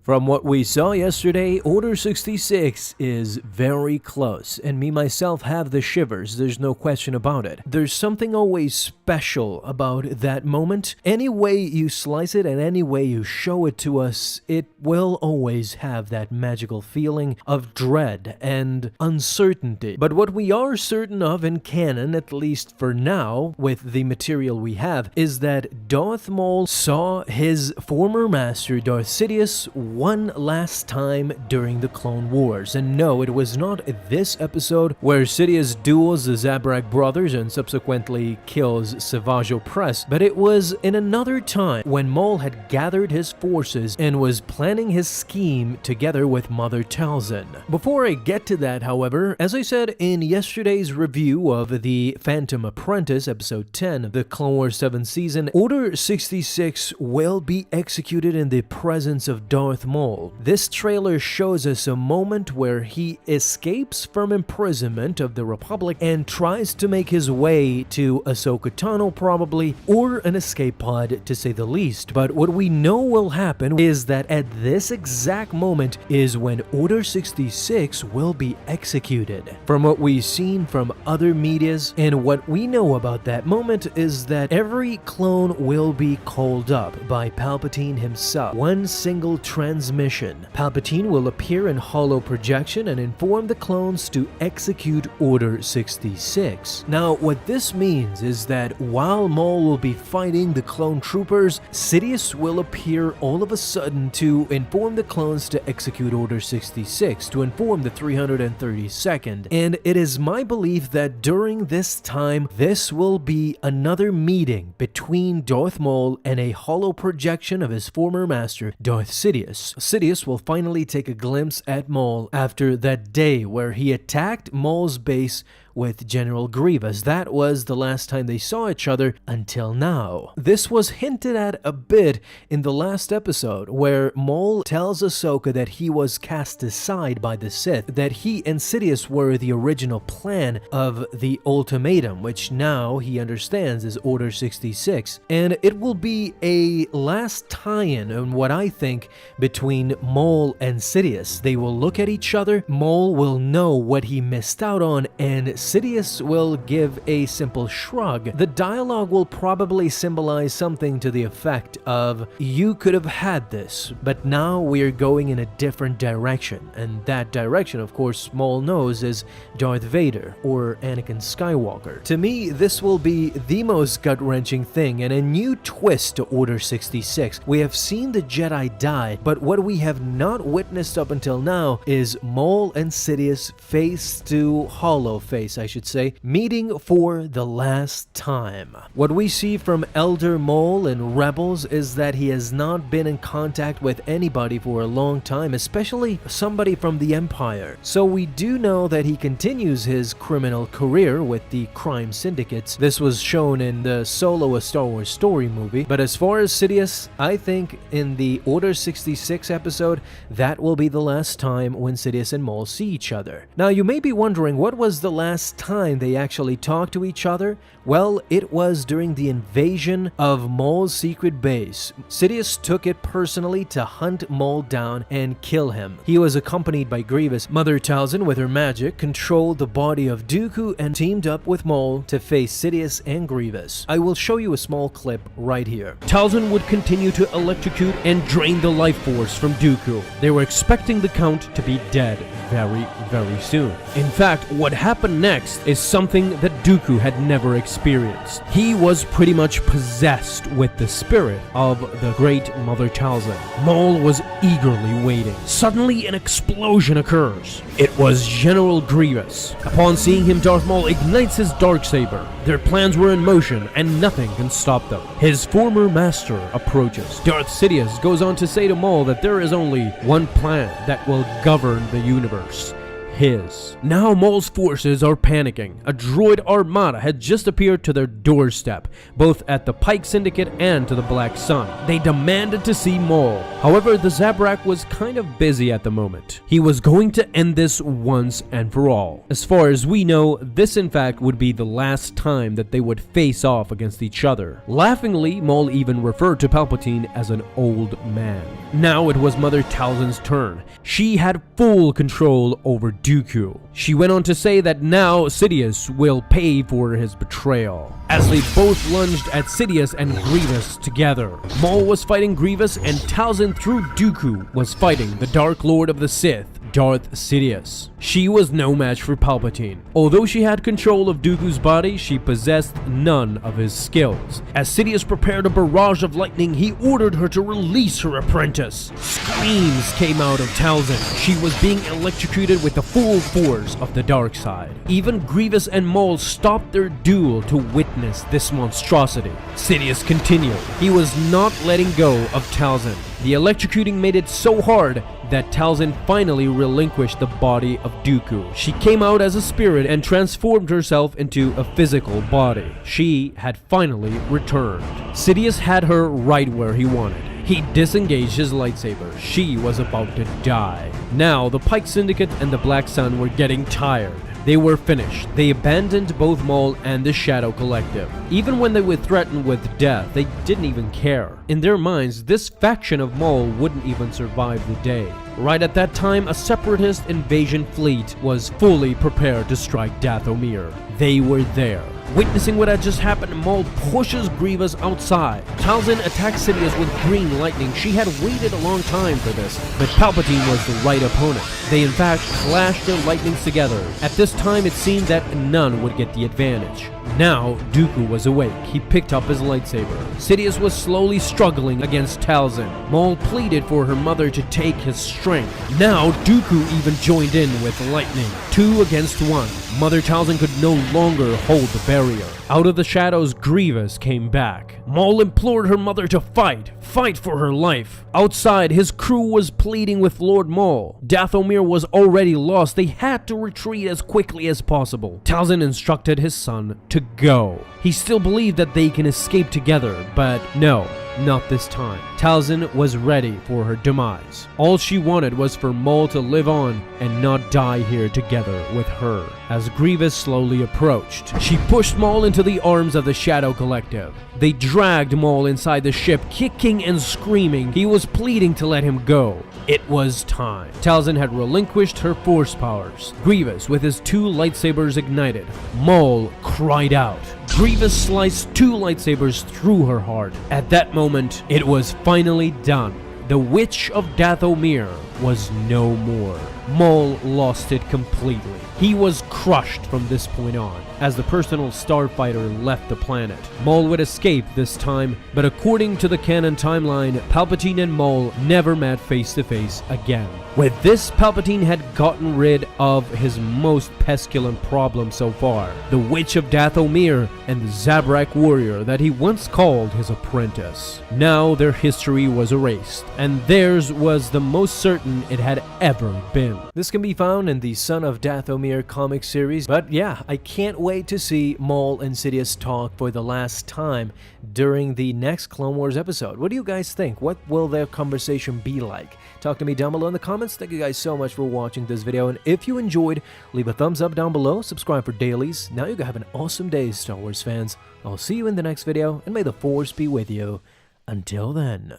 From what we saw yesterday, Order 66 is very close, and me myself have the shivers, there's no question about it. There's something always special about that moment. Any way you slice it and any way you show it to us, it will always have that magical feeling of dread and uncertainty. But what we are certain of in canon, at least for now, with the material we have, is that Darth Maul saw his former master, Darth Sidious, one last time during the Clone Wars. And no, it was not this episode where Sidious duels the Zabrak brothers and subsequently kills Savage Opress, but it was in another time when Maul had gathered his forces and was planning his scheme together with Mother Talzin. Before I get to that, however, as I said in yesterday's review of the Phantom Apprentice, episode 10 of the Clone Wars 7th season, Order 66 will be executed in the presence of Darth Maul. This trailer shows us a moment where he escapes from imprisonment of the Republic and tries to make his way to Ahsoka Tano probably, or an escape pod to say the least. But what we know will happen is that at this exact moment is when Order 66 will be executed. From what we've seen from other medias and what we know about that moment is that every clone will be called up by Palpatine himself. One single transmission. Palpatine will appear in holo projection and inform the clones to execute Order 66. Now, what this means is that while Maul will be fighting the clone troopers, Sidious will appear all of a sudden to inform the clones to execute Order 66, to inform the 332nd. And it is my belief that during this time, this will be another meeting between Darth Maul and a holo projection of his former master, Darth Sidious. Sidious will finally take a glimpse at Maul after that day where he attacked Maul's base with General Grievous. That was the last time they saw each other until now. This was hinted at a bit in the last episode where Maul tells Ahsoka that he was cast aside by the Sith, that he and Sidious were the original plan of the ultimatum, which now he understands is Order 66. And it will be a last tie-in on what I think between Maul and Sidious. They will look at each other, Maul will know what he missed out on, and Sidious will give a simple shrug. The dialogue will probably symbolize something to the effect of, "You could have had this, but now we are going in a different direction." And that direction, of course, Maul knows is Darth Vader or Anakin Skywalker. To me, this will be the most gut-wrenching thing and a new twist to Order 66. We have seen the Jedi die, but what we have not witnessed up until now is Maul and Sidious face to holo face, I should say, meeting for the last time. What we see from Elder Maul in Rebels is that he has not been in contact with anybody for a long time, especially somebody from the Empire. So we do know that he continues his criminal career with the crime syndicates. This was shown in the Solo: A Star Wars Story movie. But as far as Sidious, I think in the Order 66 episode, that will be the last time when Sidious and Maul see each other. Now, you may be wondering, what was the last time they actually talked to each other? Well, it was during the invasion of Maul's secret base. Sidious took it personally to hunt Maul down and kill him. He was accompanied by Grievous. Mother Talzin, with her magic, controlled the body of Dooku and teamed up with Maul to face Sidious and Grievous. I will show you a small clip right here. Talzin would continue to electrocute and drain the life force from Dooku. They were expecting the Count to be dead very, very soon. In fact, what happened next is something that Dooku had never experienced. He was pretty much possessed with the spirit of the great Mother Talzin. Maul was eagerly waiting. Suddenly, an explosion occurs. It was General Grievous. Upon seeing him, Darth Maul ignites his Darksaber. Their plans were in motion, and nothing can stop them. His former master approaches. Darth Sidious goes on to say to Maul that there is only one plan that will govern the universe. his. Now Maul's forces are panicking. A droid armada had just appeared to their doorstep, both at the Pike Syndicate and to the Black Sun. They demanded to see Maul. However, the Zabrak was kind of busy at the moment. He was going to end this once and for all. As far as we know, this in fact would be the last time that they would face off against each other. Laughingly, Maul even referred to Palpatine as an old man. Now it was Mother Talzin's turn. She had full control over Dooku. She went on to say that now Sidious will pay for his betrayal. As they both lunged at Sidious and Grievous together. Maul was fighting Grievous and Talzin through Dooku was fighting the Dark Lord of the Sith, Darth Sidious. She was no match for Palpatine. Although she had control of Dooku's body, she possessed none of his skills. As Sidious prepared a barrage of lightning, he ordered her to release her apprentice. Screams came out of Talzin. She was being electrocuted with the full force of the dark side. Even Grievous and Maul stopped their duel to witness this monstrosity. Sidious continued. He was not letting go of Talzin. The electrocuting made it so hard that Talzin finally relinquished the body of Dooku. She came out as a spirit and transformed herself into a physical body. She had finally returned. Sidious had her right where he wanted. He disengaged his lightsaber. She was about to die. Now, the Pike Syndicate and the Black Sun were getting tired. They were finished. They abandoned both Maul and the Shadow Collective. Even when they were threatened with death, they didn't even care. In their minds, this faction of Maul wouldn't even survive the day. Right at that time, a separatist invasion fleet was fully prepared to strike Dathomir. They were there. Witnessing what had just happened, Maul pushes Grievous outside. Talzin attacks Sidious with green lightning. She had waited a long time for this, but Palpatine was the right opponent. They in fact clashed their lightnings together. At this time, it seemed that none would get the advantage. Now, Dooku was awake. He picked up his lightsaber. Sidious was slowly struggling against Talzin. Maul pleaded for her mother to take his strength. Now, Dooku even joined in with lightning. 2 against 1. Mother Talzin could no longer hold the barrier. Out of the shadows, Grievous came back. Maul implored her mother to fight for her life. Outside, his crew was pleading with Lord Maul. Dathomir was already lost. They had to retreat as quickly as possible. Talzin instructed his son to go. He still believed that they can escape together, but no. Not this time. Talzin was ready for her demise. All she wanted was for Maul to live on and not die here together with her. As Grievous slowly approached, she pushed Maul into the arms of the Shadow Collective. They dragged Maul inside the ship, kicking and screaming. He was pleading to let him go. It was time. Talzin had relinquished her force powers. Grievous, with his 2 lightsabers ignited. Maul cried out. Grievous sliced 2 lightsabers through her heart. At that moment, it was finally done. The Witch of Dathomir was no more. Maul lost it completely. He was crushed from this point on. As the personal starfighter left the planet, Maul would escape this time, but according to the canon timeline, Palpatine and Maul never met face to face again. With this, Palpatine had gotten rid of his most pestilent problem so far, the Witch of Dathomir and the Zabrak warrior that he once called his apprentice. Now their history was erased, and theirs was the most certain it had ever been. This can be found in the Son of Dathomir comic series, but yeah, I can't wait to see Maul and Sidious talk for the last time during the next Clone Wars episode. What do you guys think? What will their conversation be like? Talk to me down below in the comments. Thank you guys so much for watching this video, and if you enjoyed, leave a thumbs up down below, subscribe for dailies. Now you guys have an awesome day, Star Wars fans. I'll see you in the next video, and may the Force be with you. Until then.